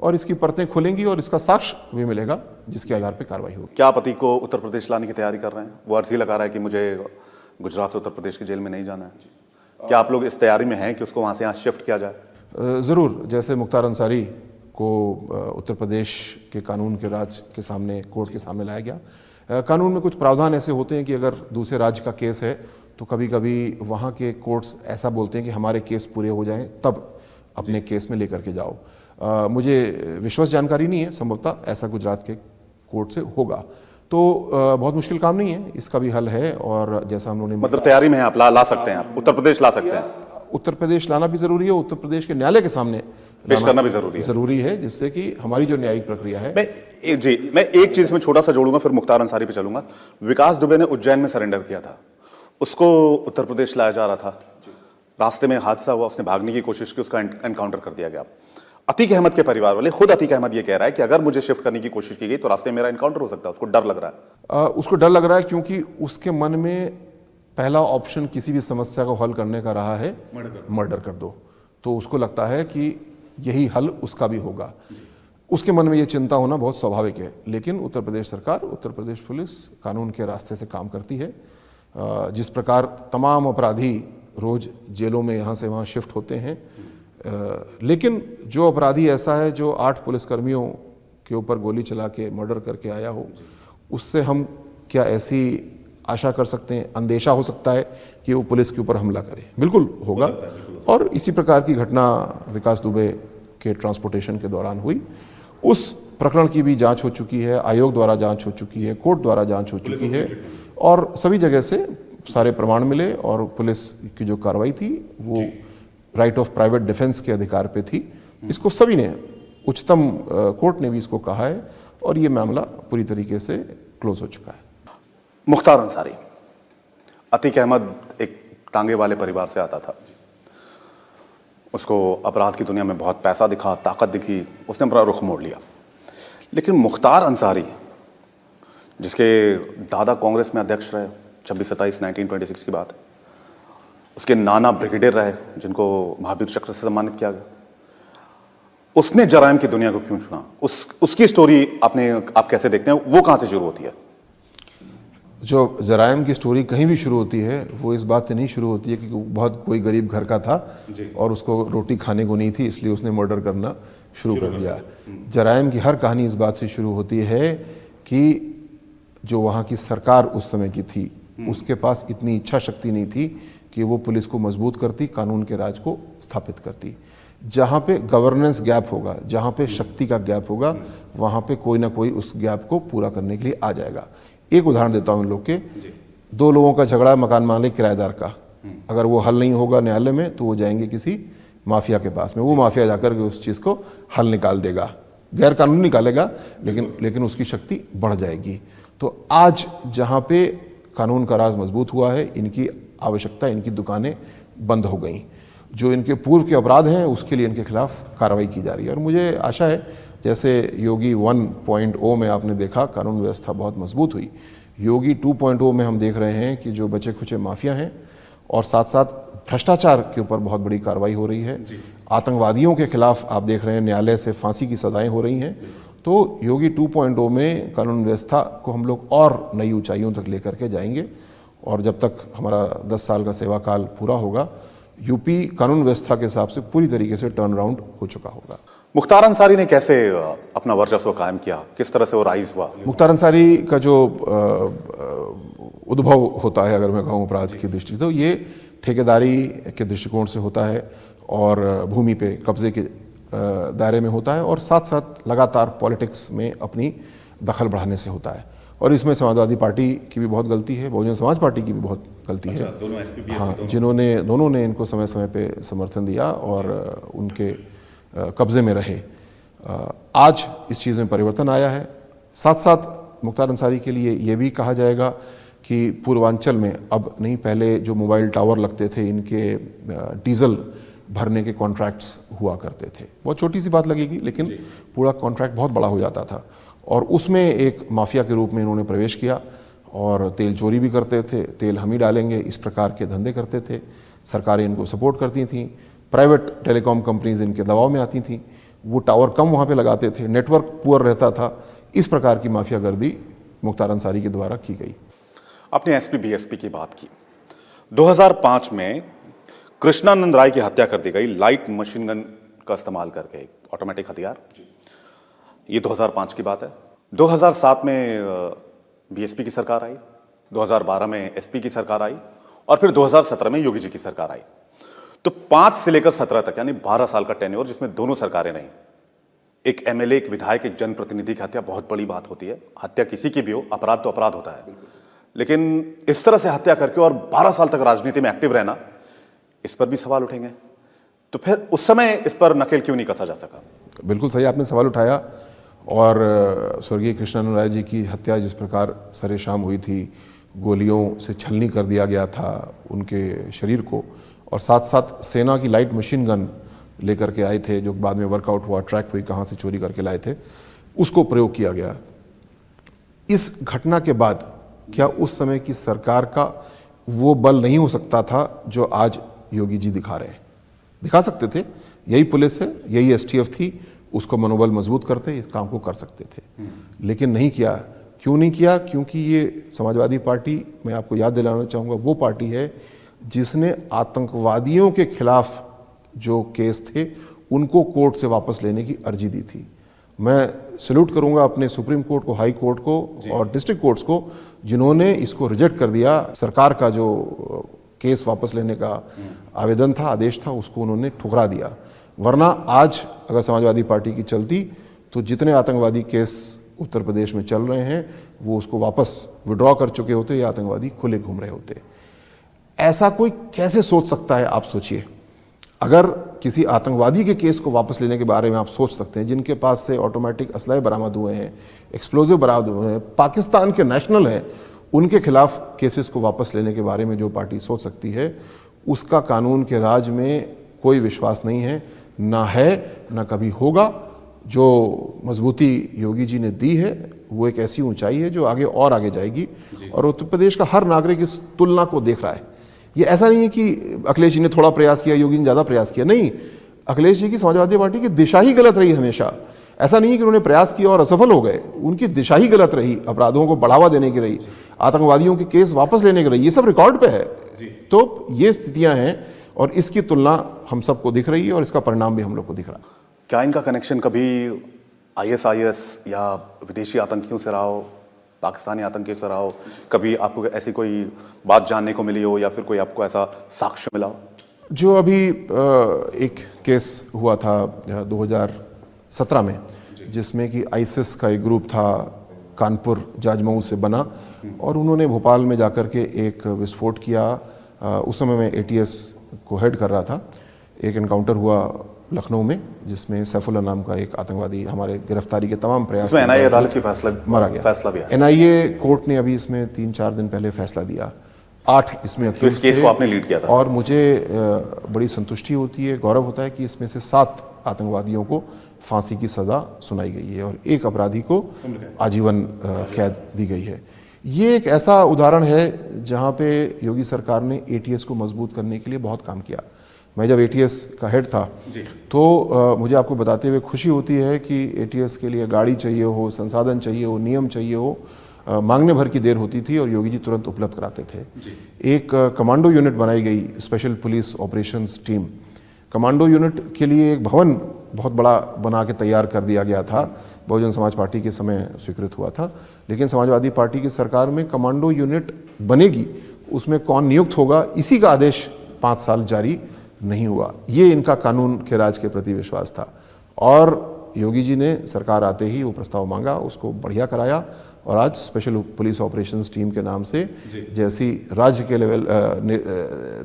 और इसकी परतें खुलेंगी और इसका साक्ष्य भी मिलेगा जिसके आधार पर कार्रवाई होगी। क्या आप अतीक को उत्तर प्रदेश लाने की तैयारी कर रहे हैं? वो अर्जी लगा रहा है कि मुझे गुजरात से उत्तर प्रदेश की जेल में नहीं जाना है। क्या आप लोग इस तैयारी में हैं कि उसको वहाँ से यहाँ शिफ्ट किया जाए? ज़रूर, जैसे मुख्तार अंसारी को उत्तर प्रदेश के कानून के राज के सामने, कोर्ट के सामने लाया गया। कानून में कुछ प्रावधान ऐसे होते हैं कि अगर दूसरे राज्य का केस है तो कभी कभी वहाँ के कोर्ट्स ऐसा बोलते हैं कि हमारे केस पूरे हो जाएं तब अपने केस में लेकर के जाओ। मुझे विश्वास जानकारी नहीं है, संभवतः ऐसा गुजरात के कोर्ट से होगा। तो बहुत मुश्किल काम नहीं है, इसका भी हल है। और जैसा हम लोगों ने मतलब तैयारी में है, आप ला सकते हैं, आप उत्तर प्रदेश ला सकते हैं। उत्तर प्रदेश लाना भी जरूरी है, उत्तर प्रदेश के न्यायालय के सामने पेश करना भी जरूरी है जिससे कि हमारी जो न्यायिक प्रक्रिया है। मैं एक चीज में छोटा सा जोड़ूंगा, फिर मुख्तार अंसारी पे चलूंगा। विकास दुबे ने उज्जैन में सरेंडर किया था, उसको उत्तर प्रदेश लाया जा रहा था, रास्ते में हादसा हुआ, उसने भागने की कोशिश की, उसका एनकाउंटर कर दिया गया। अतीक अहमद के परिवार वाले, खुद अतीक अहमद ये कह रहा है कि अगर मुझे शिफ्ट करने की कोशिश की गई तो रास्ते में मेरा एनकाउंटर हो सकता है, उसको डर लग रहा है। उसको डर लग रहा है क्योंकि उसके मन में पहला ऑप्शन किसी भी समस्या को हल करने का रहा है मर्डर कर दो, तो उसको लगता है कि यही हल उसका भी होगा। उसके मन में ये चिंता होना बहुत स्वाभाविक है। लेकिन उत्तर प्रदेश सरकार, उत्तर प्रदेश पुलिस कानून के रास्ते से काम करती है। जिस प्रकार तमाम अपराधी रोज जेलों में यहाँ से वहाँ शिफ्ट होते हैं, लेकिन जो अपराधी ऐसा है जो 8 पुलिसकर्मियों के ऊपर गोली चला के मर्डर करके आया हो, उससे हम क्या ऐसी आशा कर सकते हैं, अंदेशा हो सकता है कि वो पुलिस के ऊपर हमला करे? बिल्कुल होगा। और इसी प्रकार की घटना विकास दुबे के ट्रांसपोर्टेशन के दौरान हुई। उस प्रकरण की भी जांच हो चुकी है, आयोग द्वारा जांच हो चुकी है, कोर्ट द्वारा जांच हो चुकी है, और सभी जगह से सारे प्रमाण मिले और पुलिस की जो कार्रवाई थी वो राइट ऑफ प्राइवेट डिफेंस के अधिकार पे थी। इसको सभी ने, उच्चतम कोर्ट ने भी इसको कहा है, और ये मामला पूरी तरीके से क्लोज हो चुका है। मुख्तार अंसारी, अतीक अहमद एक तांगे वाले परिवार से आता था। उसको अपराध की दुनिया में बहुत पैसा दिखा, ताकत दिखी, उसने अपना रुख मोड़ लिया। लेकिन मुख्तार अंसारी, जिसके दादा कांग्रेस में अध्यक्ष रहे, 26/27/1926 की बात है, उसके नाना ब्रिगेडियर रहे जिनको महावीर चक्र से सम्मानित किया गया, उसने जराइम की दुनिया को क्यों चुना? उसकी स्टोरी आप कैसे देखते हैं? वो कहाँ से शुरू होती है? जो जराइम की स्टोरी कहीं भी शुरू होती है वो इस बात से नहीं शुरू होती है कि बहुत कोई गरीब घर का था और उसको रोटी खाने को नहीं थी, इसलिए उसने मर्डर करना शुरू कर दिया। जराइम की हर कहानी इस बात से शुरू होती है कि जो वहाँ की सरकार उस समय की थी, उसके पास इतनी इच्छा शक्ति नहीं थी कि वो पुलिस को मजबूत करती, कानून के राज को स्थापित करती। जहाँ पे गवर्नेंस गैप होगा, जहाँ पे शक्ति का गैप होगा, वहाँ पे कोई ना कोई उस गैप को पूरा करने के लिए आ जाएगा। एक उदाहरण देता हूँ इन लोग के। 2 लोगों का झगड़ा मकान मालिक किराएदार का, अगर वो हल नहीं होगा न्यायालय में तो वो जाएंगे किसी माफिया के पास में। वो माफिया जाकर के उस चीज़ को हल निकाल देगा, गैर कानूनी निकालेगा, लेकिन उसकी शक्ति बढ़ जाएगी। तो आज जहाँ पे कानून का राज मजबूत हुआ है, इनकी आवश्यकता, इनकी दुकानें बंद हो गई। जो इनके पूर्व के अपराध हैं उसके लिए इनके खिलाफ कार्रवाई की जा रही है। और मुझे आशा है, जैसे योगी 1.0 में आपने देखा कानून व्यवस्था बहुत मजबूत हुई, योगी 2.0 में हम देख रहे हैं कि जो बचे खुचे माफिया हैं और साथ साथ भ्रष्टाचार के ऊपर बहुत बड़ी कार्रवाई हो रही है, आतंकवादियों के खिलाफ आप देख रहे हैं न्यायालय से फांसी की सजाएं हो रही हैं। तो योगी 2.0 में कानून व्यवस्था को हम लोग और नई ऊंचाइयों तक लेकर के जाएंगे। और जब तक हमारा 10 साल का सेवा काल पूरा होगा, यूपी कानून व्यवस्था के हिसाब से पूरी तरीके से टर्न अराउंड हो चुका होगा। मुख्तार अंसारी ने कैसे अपना वर्चस्व कायम किया? किस तरह से वो राइज हुआ? मुख्तार अंसारी का जो उद्भव होता है, अगर मैं कहूँ अपराध की दृष्टि से, तो ये ठेकेदारी के दृष्टिकोण से होता है और भूमि पे कब्जे के दायरे में होता है, और साथ साथ लगातार पॉलिटिक्स में अपनी दखल बढ़ाने से होता है। और इसमें समाजवादी पार्टी की भी बहुत गलती है, बहुजन समाज पार्टी की भी बहुत गलती है। हाँ, दोनों ने इनको समय समय पे समर्थन दिया और उनके कब्जे में रहे। आज इस चीज़ में परिवर्तन आया है। साथ साथ मुख्तार अंसारी के लिए ये भी कहा जाएगा कि पूर्वांचल में अब नहीं, पहले जो मोबाइल टावर लगते थे, इनके डीजल भरने के कॉन्ट्रैक्ट्स हुआ करते थे। बहुत छोटी सी बात लगेगी, लेकिन पूरा कॉन्ट्रैक्ट बहुत बड़ा हो जाता था, और उसमें एक माफिया के रूप में इन्होंने प्रवेश किया और तेल चोरी भी करते थे, तेल हम ही डालेंगे, इस प्रकार के धंधे करते थे। सरकारें इनको सपोर्ट करती थीं, प्राइवेट टेलीकॉम कंपनीज इनके दबाव में आती थीं, वो टावर कम वहाँ पे लगाते थे, नेटवर्क पुअर रहता था। इस प्रकार की माफियागर्दी मुख्तार अंसारी के द्वारा की गई। आपने एसपी बीएसपी की बात की। 2005 में कृष्णानंद राय की हत्या कर दी गई लाइट मशीन गन का इस्तेमाल करके, एक ऑटोमेटिक हथियार। ये 2005 की बात है। 2007 में बीएसपी की सरकार आई, 2012 में एसपी की सरकार आई, और फिर 2017 में योगी जी की सरकार आई। तो 5 से लेकर 17 तक, यानी 12 साल का टेन्योर, जिसमें दोनों सरकारें रहीं। एक एमएलए, एक विधायक, एक जनप्रतिनिधि की हत्या बहुत बड़ी बात होती है। हत्या किसी की भी हो, अपराध तो अपराध होता है, लेकिन इस तरह से हत्या करके और 12 साल तक राजनीति में एक्टिव रहना, इस पर भी सवाल उठेंगे। तो फिर उस समय इस पर नकेल क्यों नहीं कसा जा सका? बिल्कुल सही आपने सवाल उठाया। और स्वर्गीय कृष्णानंद राय जी की हत्या जिस प्रकार सरेशाम हुई थी, गोलियों से छलनी कर दिया गया था उनके शरीर को, और साथ साथ सेना की लाइट मशीन गन लेकर के आए थे, जो बाद में वर्कआउट हुआ, ट्रैक हुई, कहाँ से चोरी करके लाए थे, उसको प्रयोग किया गया। इस घटना के बाद क्या उस समय की सरकार का वो बल नहीं हो सकता था जो आज योगी जी दिखा रहे हैं? दिखा सकते थे। यही पुलिस है, यही एसटीएफ थी, उसको मनोबल मजबूत करते, इस काम को कर सकते थे, लेकिन नहीं किया। क्यों नहीं किया? क्योंकि ये समाजवादी पार्टी, मैं आपको याद दिलाना चाहूँगा, वो पार्टी है जिसने आतंकवादियों के खिलाफ जो केस थे उनको कोर्ट से वापस लेने की अर्जी दी थी। मैं सैल्यूट करूंगा अपने सुप्रीम कोर्ट को, हाई कोर्ट को और डिस्ट्रिक्ट कोर्ट्स को, जिन्होंने इसको रिजेक्ट कर दिया। सरकार का जो केस वापस लेने का आवेदन था, आदेश था, उसको उन्होंने ठुकरा दिया। वरना आज अगर समाजवादी पार्टी की चलती तो जितने आतंकवादी केस उत्तर प्रदेश में चल रहे हैं वो उसको वापस विड्रॉ कर चुके होते या आतंकवादी खुले घूम रहे होते। ऐसा कोई कैसे सोच सकता है? आप सोचिए, अगर किसी आतंकवादी के केस को वापस लेने के बारे में आप सोच सकते हैं, जिनके पास से ऑटोमेटिक असलहे बरामद हुए हैं, एक्सप्लोजिव बरामद हुए हैं, पाकिस्तान के नेशनल हैं, उनके खिलाफ केसेस को वापस लेने के बारे में जो पार्टी सोच सकती है, उसका कानून के राज में कोई विश्वास नहीं है, ना है, ना कभी होगा। जो मजबूती योगी जी ने दी है वो एक ऐसी ऊंचाई है जो आगे और आगे जाएगी, और उत्तर प्रदेश का हर नागरिक इस तुलना को देख रहा है। ये ऐसा नहीं है कि अखिलेश जी ने थोड़ा प्रयास किया, योगी ने ज़्यादा प्रयास किया, नहीं। अखिलेश जी की समाजवादी पार्टी की दिशा ही गलत रही हमेशा। ऐसा नहीं है कि उन्होंने प्रयास किया और असफल हो गए, उनकी दिशा ही गलत रही, अपराधों को बढ़ावा देने की रही, आतंकवादियों के केस वापस लेने की रही, ये सब रिकॉर्ड पे है। तो ये स्थितियां हैं और इसकी तुलना हम सबको दिख रही है और इसका परिणाम भी हम लोग को दिख रहा है। क्या इनका कनेक्शन कभी ISIS या विदेशी आतंकियों से रहा हो, पाकिस्तानी आतंकियों से रहा हो? कभी आपको ऐसी कोई बात जानने को मिली हो या फिर कोई आपको ऐसा साक्ष्य मिला हो? जो अभी एक केस हुआ था 2017 में, जिसमें कि आईसिस का एक ग्रुप था, कानपुर जाजमऊ से बना, और उन्होंने भोपाल में जाकर के एक विस्फोट किया। उस समय मैं ATS को हेड कर रहा था। एक एनकाउंटर हुआ लखनऊ में, जिसमें सैफुल्ला नाम का एक आतंकवादी हमारे गिरफ्तारी के तमाम प्रयास इसमें NIA अदालत की फैसला मारा गया। फैसला भी है। NIA कोर्ट ने अभी इसमें 3-4 दिन पहले फैसला दिया। 8 इसमें तो इस केस को आपने लीड किया था, और मुझे बड़ी संतुष्टि होती है, गौरव होता है कि इसमें से 7 आतंकवादियों को फांसी की सजा सुनाई गई है और एक अपराधी को आजीवन कैद दी गई है। ये एक ऐसा उदाहरण है जहां पे योगी सरकार ने ATS को मजबूत करने के लिए बहुत काम किया। मैं जब ATS का हेड था तो मुझे आपको बताते हुए खुशी होती है कि ATS के लिए गाड़ी चाहिए हो, संसाधन चाहिए हो, नियम चाहिए हो, मांगने भर की देर होती थी और योगी जी तुरंत उपलब्ध कराते थे। एक कमांडो यूनिट बनाई गई, special police operations team. Commando unit के लिए एक भवन बहुत बड़ा बना के तैयार कर दिया गया था, बहुजन समाज पार्टी के समय स्वीकृत हुआ था, लेकिन समाजवादी पार्टी की सरकार में कमांडो यूनिट बनेगी, उसमें कौन नियुक्त होगा, इसी का आदेश 5 साल जारी नहीं हुआ। ये इनका कानून के राज के प्रति विश्वास था, और योगी जी ने सरकार आते ही वो प्रस्ताव मांगा, उसको बढ़िया कराया, और आज स्पेशल पुलिस ऑपरेशंस टीम के नाम से जैसी राज्य के लेवल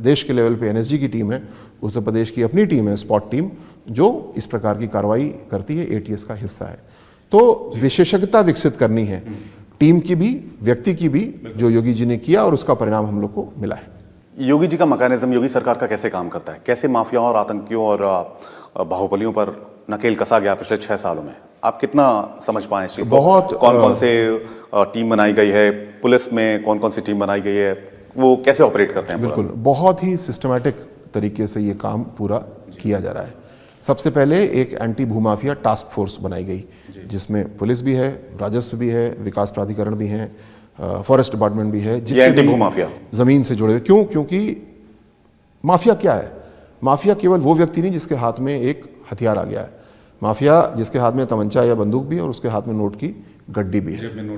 देश के लेवल पे NSG की टीम है, उत्तर प्रदेश की अपनी टीम है, स्पॉट टीम, जो इस प्रकार की कार्रवाई करती है, ATS का हिस्सा है। तो विशेषज्ञता विकसित करनी है, टीम की भी, व्यक्ति की भी, जो योगी जी ने किया और उसका परिणाम हम लोग को मिला है। योगी जी का मैकेनिज्म, योगी सरकार का कैसे काम करता है? कैसे माफियाओं और आतंकियों और बाहुबलियों पर नकेल कसा गया पिछले 6 सालों में? आप कितना समझ पाए इस चीज को? बहुत कौन कौन से टीम बनाई गई है, पुलिस में कौन कौन सी टीम बनाई गई है, वो कैसे ऑपरेट करते हैं? बिल्कुल, बहुत ही सिस्टमैटिक तरीके से ये काम पूरा किया जा रहा है। सबसे पहले एक एंटी भूमाफिया टास्क फोर्स बनाई गई, जिसमें पुलिस भी है, राजस्व भी है, विकास प्राधिकरण भी है, फॉरेस्ट डिपार्टमेंट भी है, एंटी भूमाफिया जमीन से जुड़े हुए। क्यों? क्योंकि माफिया क्या है? माफिया केवल वो व्यक्ति नहीं जिसके हाथ में एक हथियार आ गया है। माफिया जिसके हाथ में तमंचा या बंदूक भी है और उसके हाथ में नोट की गड्डी भी है।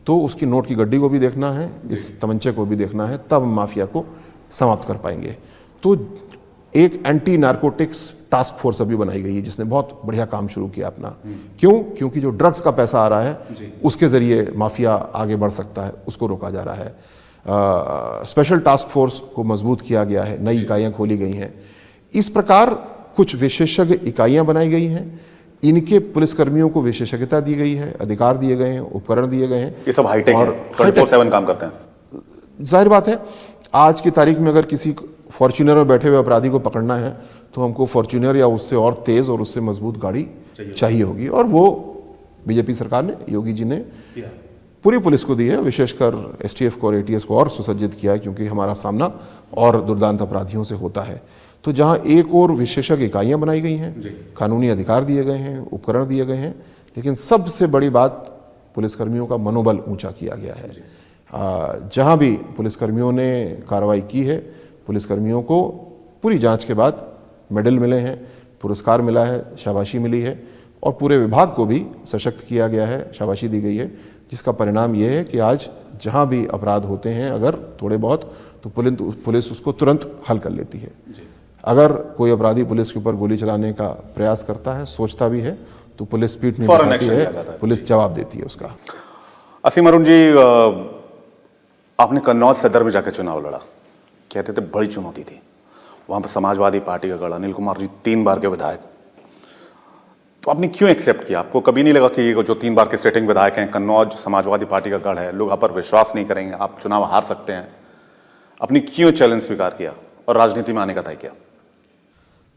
तो उसकी नोट की गड्डी को भी देखना है, इस तमंचे को भी देखना है, तब माफिया को समाप्त कर पाएंगे। तो एक एंटी नारकोटिक्स टास्क फोर्स अभी बनाई गई है, जिसने बहुत बढ़िया काम शुरू किया अपना। क्यों? क्योंकि जो ड्रग्स का पैसा आ रहा है उसके जरिए माफिया आगे बढ़ सकता है, उसको रोका जा रहा है। स्पेशल टास्क फोर्स को मजबूत किया गया है, नई इकाइयां खोली गई हैं। इस प्रकार कुछ विशेषज्ञ इकाइयां बनाई गई हैं, इनके पुलिसकर्मियों को विशेषज्ञता दी गई है, अधिकार दिए गए हैं, उपकरण दिए गए हैं। ये सब हाईटेक है, 24/7 काम करते हैं। जाहिर बात है, आज की तारीख में अगर किसी फॉर्च्यूनर में बैठे हुए अपराधी को पकड़ना है तो हमको फॉर्च्यूनर या उससे और तेज और उससे मजबूत गाड़ी चाहिए होगी, और वो बीजेपी सरकार ने, योगी जी ने पूरी पुलिस को दी है। विशेषकर STF को और ATS को और सुसज्जित किया है, क्योंकि हमारा सामना और दुर्दांत अपराधियों से होता है। तो जहां एक और विशेषज्ञ इकाइयां बनाई गई हैं, कानूनी अधिकार दिए गए हैं, उपकरण दिए गए हैं, लेकिन सबसे बड़ी बात पुलिसकर्मियों का मनोबल ऊंचा किया गया है। जहां भी पुलिसकर्मियों ने कार्रवाई की है, पुलिसकर्मियों को पूरी जांच के बाद मेडल मिले हैं, पुरस्कार मिला है, शाबाशी मिली है, और पूरे विभाग को भी सशक्त किया गया है, शाबाशी दी गई है, जिसका परिणाम ये है कि आज जहां भी अपराध होते हैं अगर थोड़े बहुत, तो पुलिस उसको तुरंत हल कर लेती है। अगर कोई अपराधी पुलिस के ऊपर गोली चलाने का प्रयास करता है, सोचता भी है, तो पुलिस पीठ नहीं दिखाती है, पुलिस जवाब देती है उसका। असीम अरुण जी, आपने कन्नौज सदर में जाकर चुनाव लड़ा, कहते थे बड़ी चुनौती थी। वहां पर समाजवादी पार्टी का गढ़, अनिल कुमार जी 3 बार के विधायक, तो आपने क्यों एक्सेप्ट किया? आपको कभी नहीं लगा कि ये जो 3 बार के सिटिंग विधायक हैं, कन्नौज समाजवादी पार्टी का गढ़ है, लोग आप पर विश्वास नहीं करेंगे, आप चुनाव हार सकते हैं? आपने क्यों चैलेंज स्वीकार किया और राजनीति में आने का तय किया?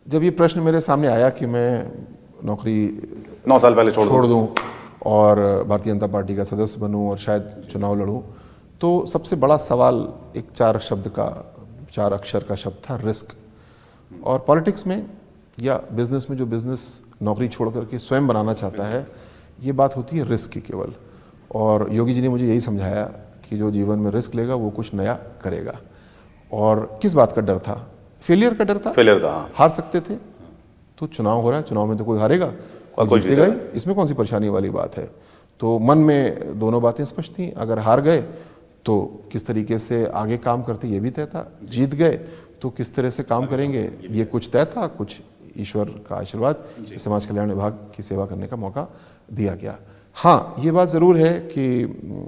जब ये प्रश्न मेरे सामने आया कि मैं नौकरी 9 साल पहले छोड़ दूं और भारतीय जनता पार्टी का सदस्य बनूं और शायद चुनाव लड़ूं, तो सबसे बड़ा सवाल एक 4 अक्षर का शब्द था, रिस्क। और पॉलिटिक्स में या बिजनेस में, जो बिजनेस नौकरी छोड़ करके स्वयं बनाना चाहता है, ये बात होती है रिस्क की केवल। और योगी जी ने मुझे यही समझाया कि जो जीवन में रिस्क लेगा वो कुछ नया करेगा। और किस बात का डर था? फेलियर का डर था। फेलियर का, हाँ। हार सकते थे, तो चुनाव हो रहा है, चुनाव में तो कोई हारेगा और कोई जीतेगा ही, इसमें कौन सी परेशानी वाली बात है? तो मन में दोनों बातें स्पष्ट थी। अगर हार गए तो किस तरीके से आगे काम करते ये भी तय था, जीत गए तो किस तरह से काम करेंगे ये कुछ तय था, कुछ ईश्वर का आशीर्वाद, समाज कल्याण विभाग की सेवा करने का मौका दिया गया। हाँ, ये बात ज़रूर है कि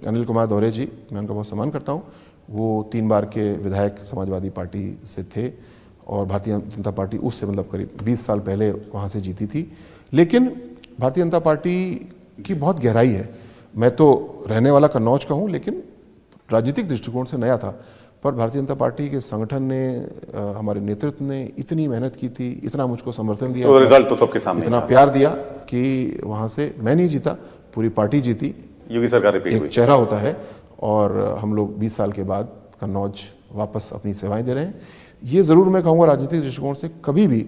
अनिल कुमार दौरे जी, मैं उनका बहुत सम्मान करता हूँ, वो 3 बार के विधायक समाजवादी पार्टी से थे और भारतीय जनता पार्टी उससे मतलब करीब 20 साल पहले वहाँ से जीती थी। लेकिन भारतीय जनता पार्टी की बहुत गहराई है। मैं तो रहने वाला कन्नौज का हूँ, लेकिन राजनीतिक दृष्टिकोण से नया था, पर भारतीय जनता पार्टी के संगठन ने, हमारे नेतृत्व ने इतनी मेहनत की थी, इतना मुझको समर्थन दिया, तो रिजल्ट तो सबके सामने, इतना प्यार दिया कि वहाँ से मैं नहीं जीता, पूरी पार्टी जीती। योगी सरकार एक चेहरा होता है और हम लोग 20 साल के बाद कन्नौज वापस अपनी सेवाएं दे रहे हैं। ये ज़रूर मैं कहूँगा, राजनीतिक दृष्टिकोण से कभी भी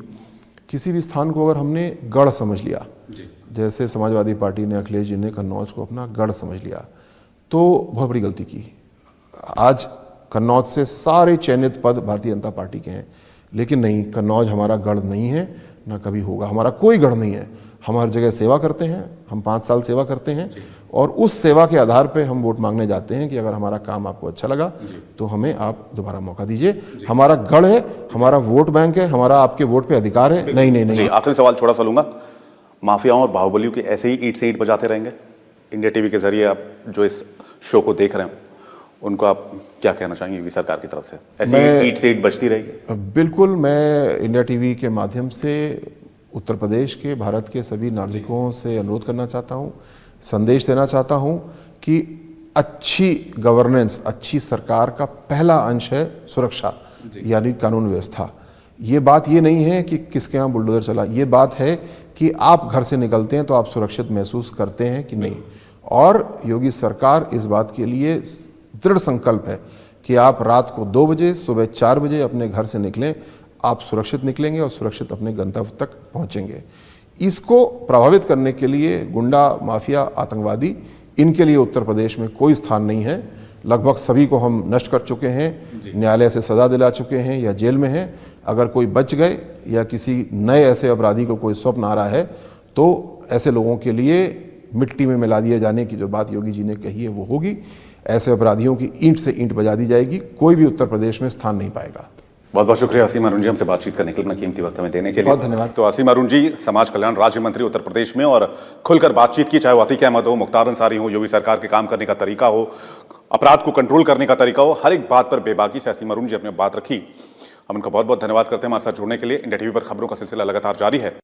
किसी भी स्थान को अगर हमने गढ़ समझ लिया, जैसे समाजवादी पार्टी ने, अखिलेश जी ने कन्नौज को अपना गढ़ समझ लिया, तो बहुत बड़ी गलती की। आज कन्नौज से सारे चयनित पद भारतीय जनता पार्टी के हैं, लेकिन नहीं, कन्नौज हमारा गढ़ नहीं है, ना कभी होगा। हमारा कोई गढ़ नहीं है। हम हर जगह सेवा करते हैं, हम 5 साल सेवा करते हैं और उस सेवा के आधार पे हम वोट मांगने जाते हैं कि अगर हमारा काम आपको अच्छा लगा तो हमें आप दोबारा मौका दीजिए। हमारा गढ़ है, हमारा वोट बैंक है, हमारा आपके वोट पे अधिकार है। नहीं। आखिरी सवाल छोटा सा लूंगा, माफियाओं और बाहुबलियों के ऐसे ही ईंट से ईंट बजाते रहेंगे? इंडिया टीवी के जरिए आप जो इस शो को देख रहे हैं, उनको आप क्या कहना चाहेंगे योगी सरकार की तरफ से? ऐसे ईंट से ईंट बजती रहेगी? बिल्कुल, मैं इंडिया टीवी के माध्यम से उत्तर प्रदेश के, भारत के सभी नागरिकों से अनुरोध करना चाहता हूँ, संदेश देना चाहता हूँ कि अच्छी गवर्नेंस, अच्छी सरकार का पहला अंश है सुरक्षा, यानी कानून व्यवस्था। ये बात ये नहीं है कि किसके यहाँ बुलडोजर चला, ये बात है कि आप घर से निकलते हैं तो आप सुरक्षित महसूस करते हैं कि नहीं। और योगी सरकार इस बात के लिए दृढ़ संकल्प है कि आप रात को 2 बजे, सुबह 4 बजे अपने घर से निकलें, आप सुरक्षित निकलेंगे और सुरक्षित अपने गंतव्य तक पहुंचेंगे। इसको प्रभावित करने के लिए गुंडा, माफिया, आतंकवादी, इनके लिए उत्तर प्रदेश में कोई स्थान नहीं है। लगभग सभी को हम नष्ट कर चुके हैं, न्यायालय से सजा दिला चुके हैं या जेल में हैं। अगर कोई बच गए या किसी नए ऐसे अपराधी को कोई स्वप्न आ रहा है, तो ऐसे लोगों के लिए मिट्टी में मिला दिए जाने की जो बात योगी जी ने कही है वो होगी। ऐसे अपराधियों की ईंट से ईंट बजा दी जाएगी, कोई भी उत्तर प्रदेश में स्थान नहीं पाएगा। बहुत बहुत शुक्रिया असीम अरुण जी, हमसे बातचीत करने के लिए, अपना कीमती वक्त हमें देने के लिए। बहुत धन्यवाद। तो असीम अरुण जी, समाज कल्याण राज्य मंत्री उत्तर प्रदेश में, और खुलकर बातचीत की, चाहे वो अतीक अहमद हो, मुख्तार अंसारी हो, योगी सरकार के काम करने का तरीका हो, अपराध को कंट्रोल करने का तरीका हो, हर एक बात पर बेबाकी से असीम अरुण जी अपने बात रखी। हम उनका बहुत बहुत धन्यवाद करते हैं हमारे साथ जुड़ने के लिए। इंडिया टीवी पर खबरों का सिलसिला लगातार जारी है।